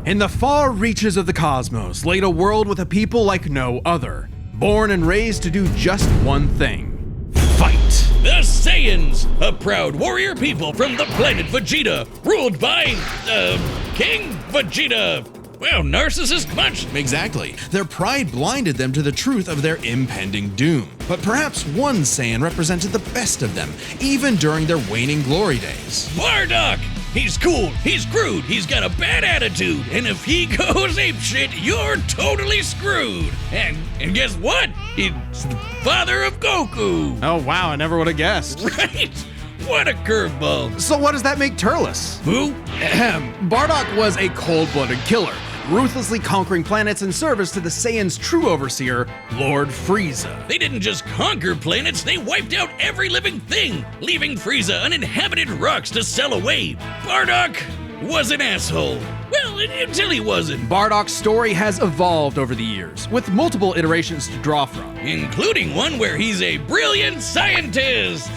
In the far reaches of the cosmos laid a world with a people like no other, born and raised to do just one thing: fight. The Saiyans, a proud warrior people from the planet Vegeta, ruled by, King Vegeta. Well, narcissist much. Exactly. Their pride blinded them to the truth of their impending doom. But perhaps one Saiyan represented the best of them, even during their waning glory days. Bardock! He's cool, he's crude, he's got a bad attitude, and if he goes apeshit, you're totally screwed. And guess what? He's the father of Goku. Oh wow, I never would have guessed. Right? What a curveball. So what does that make Turles? Who? Bardock was a cold-blooded killer, ruthlessly conquering planets in service to the Saiyans' true overseer, Lord Frieza. They didn't just conquer planets, they wiped out every living thing, leaving Frieza uninhabited rocks to sell away. Bardock was an asshole. Well, until he wasn't. Bardock's story has evolved over the years, with multiple iterations to draw from. Including one where he's a brilliant scientist.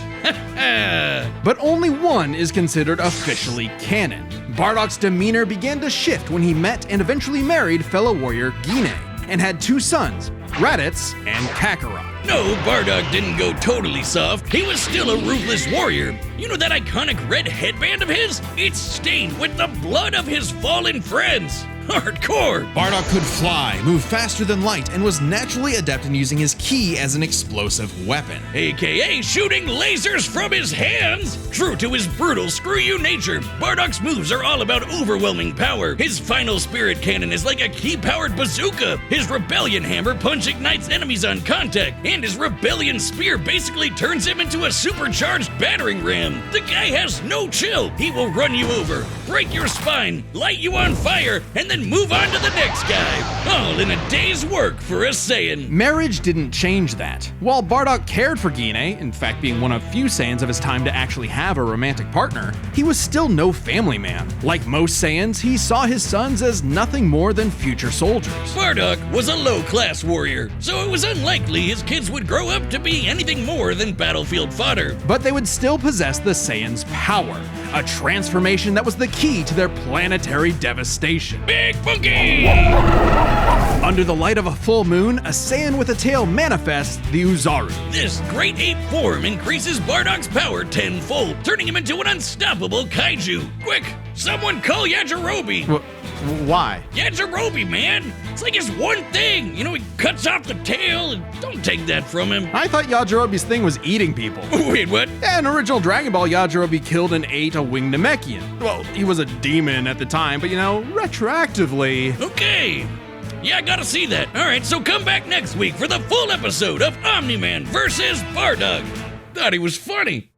But only one is considered officially canon. Bardock's demeanor began to shift when he met and eventually married fellow warrior Guinea, and had two sons, Raditz and Kakarot. No, Bardock didn't go totally soft. He was still a ruthless warrior. You know that iconic red headband of his? It's stained with the blood of his fallen friends. Hardcore! Bardock could fly, move faster than light, and was naturally adept in using his ki as an explosive weapon. AKA shooting lasers from his hands! True to his brutal screw-you nature, Bardock's moves are all about overwhelming power. His final spirit cannon is like a ki-powered bazooka. His rebellion hammer punch ignites enemies on contact, and his rebellion spear basically turns him into a supercharged battering ram. The guy has no chill. He will run you over, break your spine, light you on fire, and then move on to the next guy. All in a day's work for a Saiyan. Marriage didn't change that. While Bardock cared for Guinea, in fact being one of few Saiyans of his time to actually have a romantic partner, he was still no family man. Like most Saiyans, he saw his sons as nothing more than future soldiers. Bardock was a low-class warrior, so it was unlikely his kids would grow up to be anything more than battlefield fodder. But they would still possess the Saiyans' power, a transformation that was the key to their planetary devastation. Big Funky! Under the light of a full moon, a Saiyan with a tail manifests the Uzaru. This great ape form increases Bardock's power tenfold, turning him into an unstoppable kaiju. Quick, someone call Yajirobe! Why? Yajirobe, man! It's like his one thing! You know, he cuts off the tail, and don't take that from him. I thought Yajirobe's thing was eating people. Wait, what? Yeah, in original Dragon Ball, Yajirobe killed and ate a winged Namekian. Well, he was a demon at the time, but you know, retroactively. Okay. Yeah, I gotta see that. Alright, so come back next week for the full episode of Omni-Man versus Bardock. Thought he was funny.